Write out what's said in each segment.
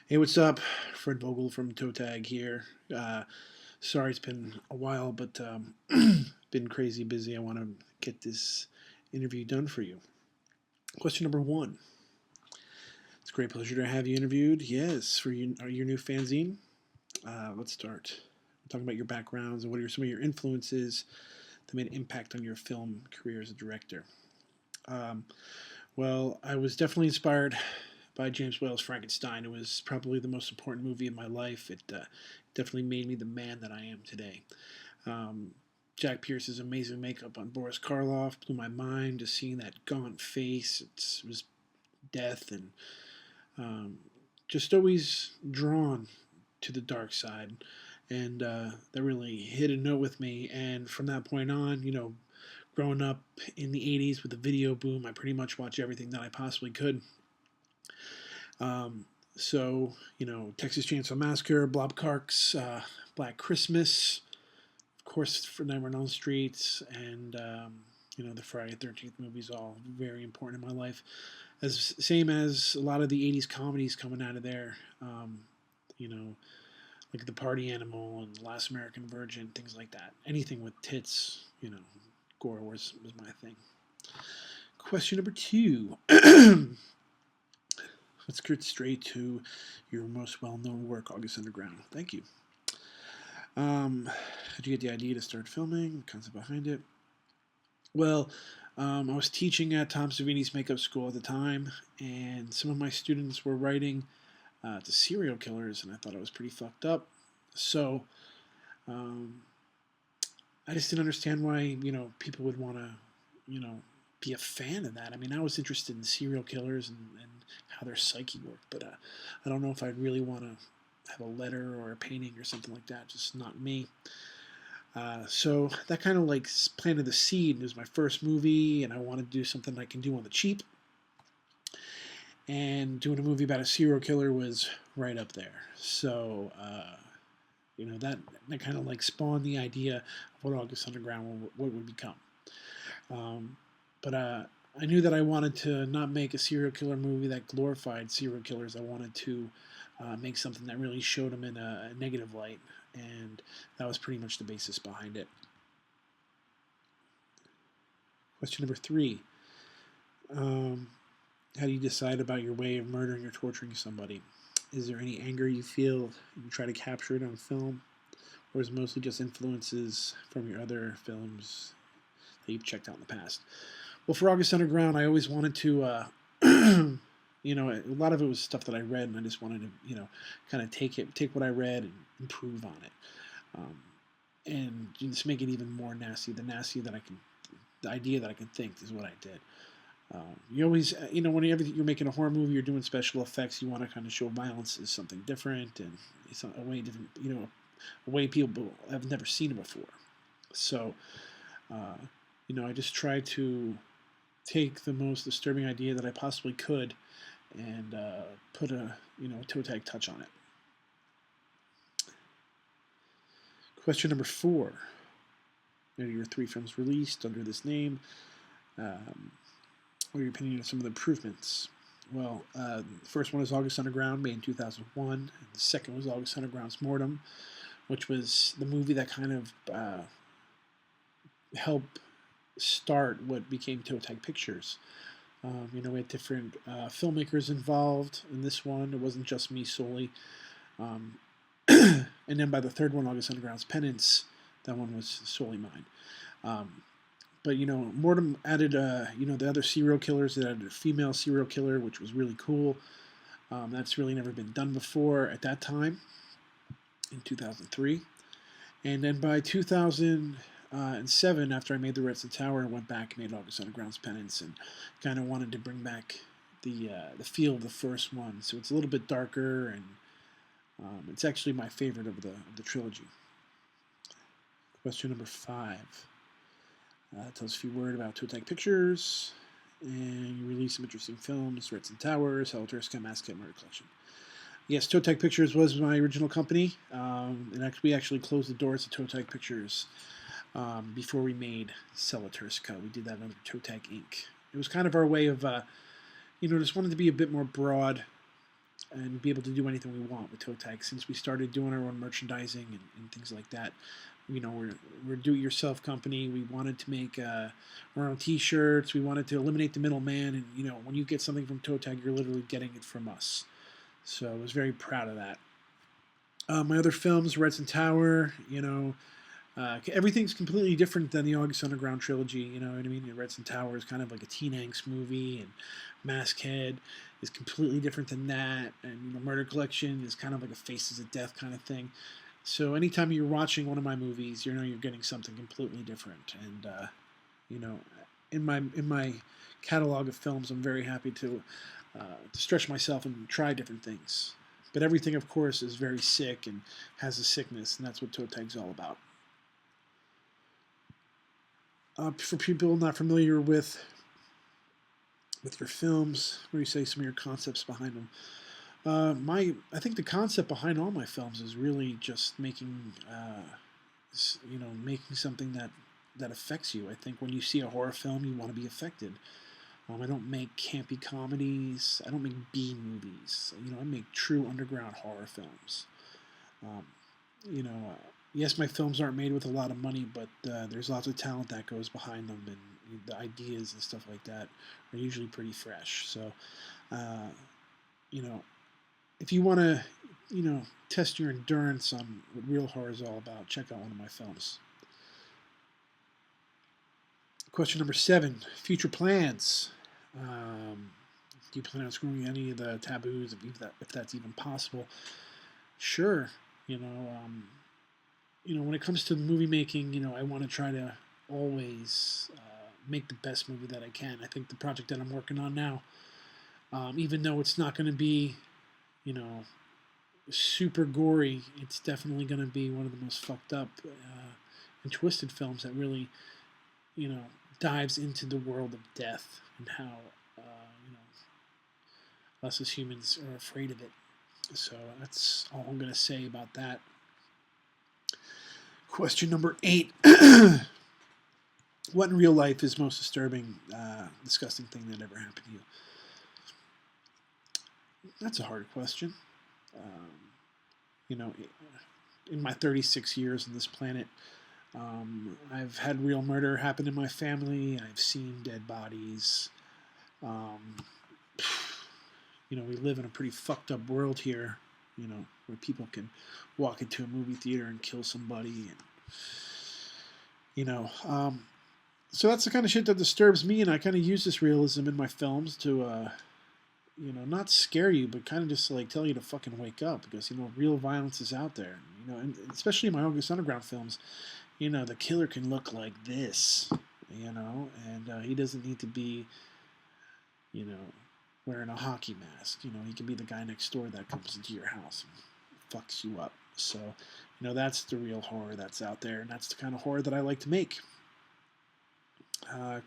Hey, what's up? Fred Vogel from Toe Tag here. Sorry it's been a while, but been crazy busy. I want to get this interview done for you. Question number one. It's a great pleasure to have you interviewed. Yes, for your new fanzine. Let's start. Talking about your backgrounds and what are some of your influences that made an impact on your film career as a director. Um, well, I was definitely inspired by James Whale's Frankenstein. It was probably the most important movie in my life. It definitely made me the man that I am today. Um, Jack Pierce's amazing makeup on Boris Karloff blew my mind. Just seeing that gaunt face, it was death, and um, just always drawn to the dark side. And that really hit a note with me. And from that point on, growing up in the 80s with the video boom, I pretty much watched everything that I possibly could. Texas Chainsaw Massacre, Blob Clark's Black Christmas, of course, for Nightmare on Elm Street, and the Friday the 13th movies, all very important in my life. As same as a lot of the 80s comedies coming out of there, you know, like The Party Animal and Last American Virgin, things like that. Anything with tits, gore was my thing. Question number two. Let's get straight to your most well-known work, August Underground. Thank you. How'd you get the idea to start filming? The concept behind it? Well, I was teaching at Tom Savini's makeup school at the time, and some of my students were writing to serial killers, and I thought it was pretty fucked up. So um, I just didn't understand why people would want to be a fan of that. I mean, I was interested in serial killers and how their psyche worked, but I don't know if I'd really want to have a letter or a painting or something like that. Just not me. So that kind of like planted the seed. It was my first movie, and I wanted to do something I can do on the cheap. And doing a movie about a serial killer was right up there. So that kind of like spawned the idea of what August Underground what would become. But I knew that I wanted to not make a serial killer movie that glorified serial killers. I wanted to make something that really showed them in a negative light, and that was pretty much the basis behind it. Question number three. How do you decide about your way of murdering or torturing somebody? Is there any anger you feel and you try to capture it on film? Or is it mostly just influences from your other films that you've checked out in the past? Well, for August Underground, I always wanted to, a lot of it was stuff that I read, and I just wanted to, kind of take what I read and improve on it, and just make it even more nasty. The idea that I can think is what I did. You always, whenever you're making a horror movie, you're doing special effects. You want to kind of show violence is something different, and it's a way different, a way people have never seen it before. So, I just try to take the most disturbing idea that I possibly could and put a toe tag touch on it. Question number four. There are your three films released under this name. What are your opinion on some of the improvements? Well, the first one is August Underground, made in 2001. And the second was August Underground's Mortem, which was the movie that kind of helped start what became Toe Tag Pictures. We had different filmmakers involved in this one. It wasn't just me solely. And then by the third one, August Underground's Penance, that one was solely mine. But Mortem added the other serial killers. It added a female serial killer, which was really cool. That's really never been done before at that time in 2003. And then by 2007, after I made the Redstone Tower, I went back and made August Underground's Penance, and kind of wanted to bring back the feel of the first one. So it's a little bit darker, and it's actually my favorite of the trilogy. Question number five. Tell us a few words about Toe Tag Pictures, and you released some interesting films: Redstone Towers, Helter Mask Murder Collection. Yes, Toe Tag Pictures was my original company, and we actually closed the doors to Toe Tag Pictures before we made Celaturska. We did that under Toe Tag Inc. It was kind of our way of, just wanted to be a bit more broad and be able to do anything we want with toe tag. Since we started doing our own merchandising and things like that, we're a do-it-yourself company. We wanted to make our own T-shirts. We wanted to eliminate the middleman, and when you get something from toe tag, you're literally getting it from us. So I was very proud of that. My other films, Reds and Tower, everything's completely different than the August Underground trilogy. You know what I mean? Reds and Tower is kind of like a teen angst movie, and Maskhead is completely different than that, and Murder Collection is kind of like a Faces of Death kind of thing. So anytime you're watching one of my movies, you're getting something completely different. And in my catalog of films, I'm very happy to stretch myself and try different things. But everything, of course, is very sick and has a sickness, and that's what toe tag's all about. For people not familiar with your films, where you say some of your concepts behind them. I think the concept behind all my films is really just making something that affects you. I think when you see a horror film, you want to be affected. I don't make campy comedies. I don't make B movies. I make true underground horror films. Yes, my films aren't made with a lot of money, but there's lots of talent that goes behind them, and the ideas and stuff like that are usually pretty fresh. So, if you want to, test your endurance on what real horror is all about, check out one of my films. Question number 7: future plans. Do you plan on screwing any of the taboos, if that's even possible? Sure. When it comes to movie making, I want to try to always make the best movie that I can. I think the project that I'm working on now, even though it's not going to be, super gory, it's definitely going to be one of the most fucked up and twisted films that really, dives into the world of death and how, us as humans are afraid of it. So that's all I'm going to say about that. Question number 8. What in real life is most disturbing, disgusting thing that ever happened to you? That's a hard question. In my 36 years on this planet, I've had real murder happen in my family. I've seen dead bodies. We live in a pretty fucked up world here, where people can walk into a movie theater and kill somebody. And, so that's the kind of shit that disturbs me, and I kind of use this realism in my films to, not scare you, but kind of just like tell you to fucking wake up, because, real violence is out there. And especially in my August Underground films, the killer can look like this, and he doesn't need to be, wearing a hockey mask. He can be the guy next door that comes into your house and fucks you up. So, that's the real horror that's out there, and that's the kind of horror that I like to make.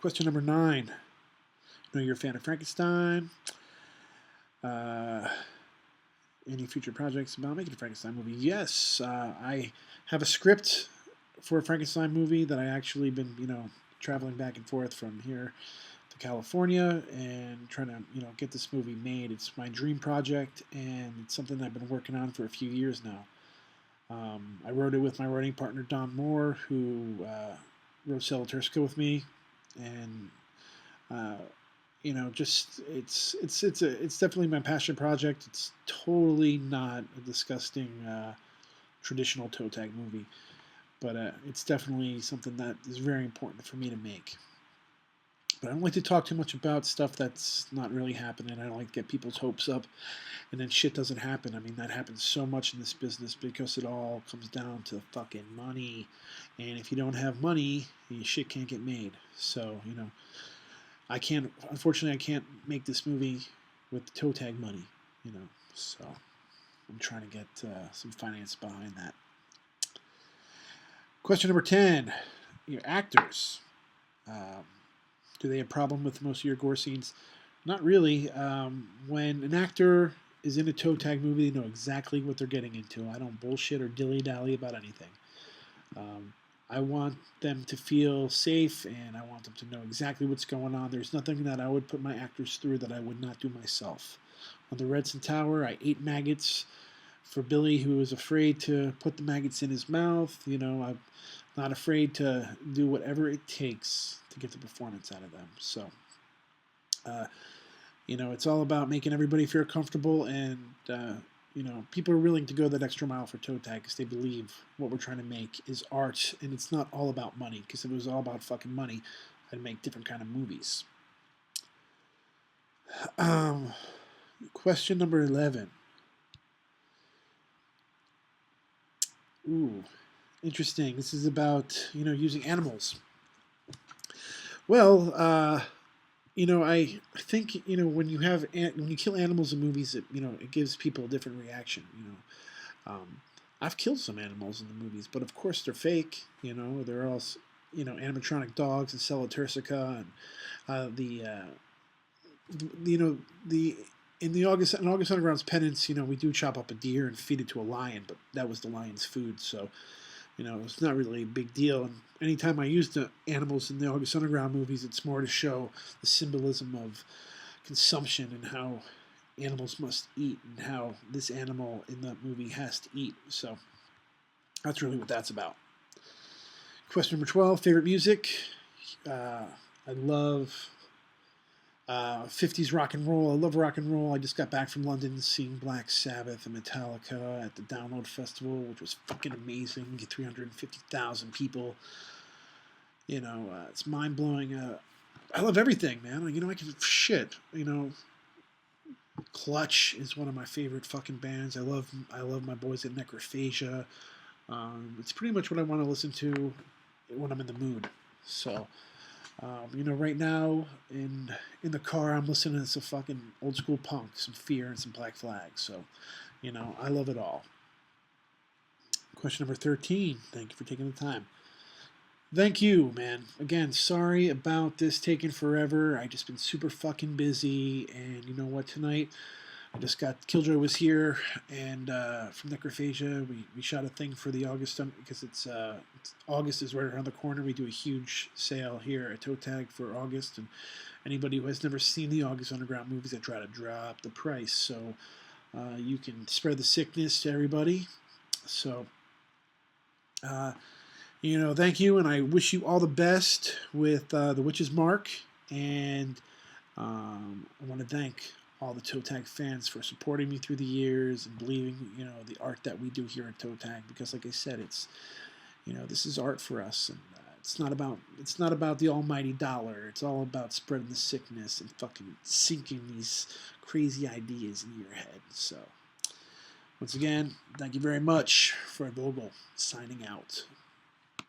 Question number 9. I know you're a fan of Frankenstein. Any future projects about making a Frankenstein movie? Yes, I have a script for a Frankenstein movie that I actually been, traveling back and forth from here to California and trying to, get this movie made. It's my dream project, and it's something I've been working on for a few years now. I wrote it with my writing partner Don Moore, who wrote Celaturska with me, and it's definitely my passion project. It's totally not a disgusting traditional toe tag movie, but it's definitely something that is very important for me to make. But I don't like to talk too much about stuff that's not really happening. I don't like to get people's hopes up, and then shit doesn't happen. I mean, that happens so much in this business because it all comes down to fucking money. And if you don't have money, your shit can't get made. So, unfortunately, I can't make this movie with the toe tag money, So I'm trying to get some finance behind that. Question number 10. Your actors. Do they have a problem with most of your gore scenes? Not really. When an actor is in a toe tag movie, they know exactly what they're getting into. I don't bullshit or dilly-dally about anything. I want them to feel safe, and I want them to know exactly what's going on. There's nothing that I would put my actors through that I would not do myself. on the Redson Tower. I ate maggots for Billy, who was afraid to put the maggots in his mouth. I'm not afraid to do whatever it takes to get the performance out of them. So, it's all about making everybody feel comfortable, and people are willing to go that extra mile for toe tag because they believe what we're trying to make is art, and it's not all about money. Because if it was all about fucking money, I'd make different kind of movies. Question number 11. Ooh, interesting. This is about using animals. Well, I think when you kill animals in movies, it gives people a different reaction. I've killed some animals in the movies, but of course they're fake. They're all animatronic dogs and Sella Turcica, and the in August Underground's Penance, we do chop up a deer and feed it to a lion, but that was the lion's food, so it's not really a big deal. And anytime I use the animals in the August Underground movies, it's more to show the symbolism of consumption and how animals must eat and how this animal in the movie has to eat. So that's really what that's about. Question number 12, favorite music. I love 50s rock and roll. I love rock and roll. I just got back from London seeing Black Sabbath and Metallica at the Download Festival, which was fucking amazing. We get 350,000 people. It's mind-blowing. I love everything, man. I can shit. Clutch is one of my favorite fucking bands. I love my boys at Necrophagia. It's pretty much what I want to listen to when I'm in the mood. So, right now in the car, I'm listening to some fucking old school punk, some Fear, and some Black Flag. So, I love it all. Question number 13. Thank you for taking the time. Thank you, man. Again, sorry about this taking forever. I just been super fucking busy, and you know what? Tonight, I just got Killjoy was here, and from Necrophagia, we shot a thing for the August because it's August is right around the corner. We do a huge sale here at Toe Tag for August, and anybody who has never seen the August Underground movies, I try to drop the price so you can spread the sickness to everybody. So. Thank you, and I wish you all the best with the Witches Mark, and I want to thank all the Toe Tag fans for supporting me through the years and believing, the art that we do here at Toe Tag, because like I said, it's, this is art for us, and it's not about the almighty dollar. It's all about spreading the sickness and fucking sinking these crazy ideas into your head. So, once again, thank you very much. Fred Vogel, signing out.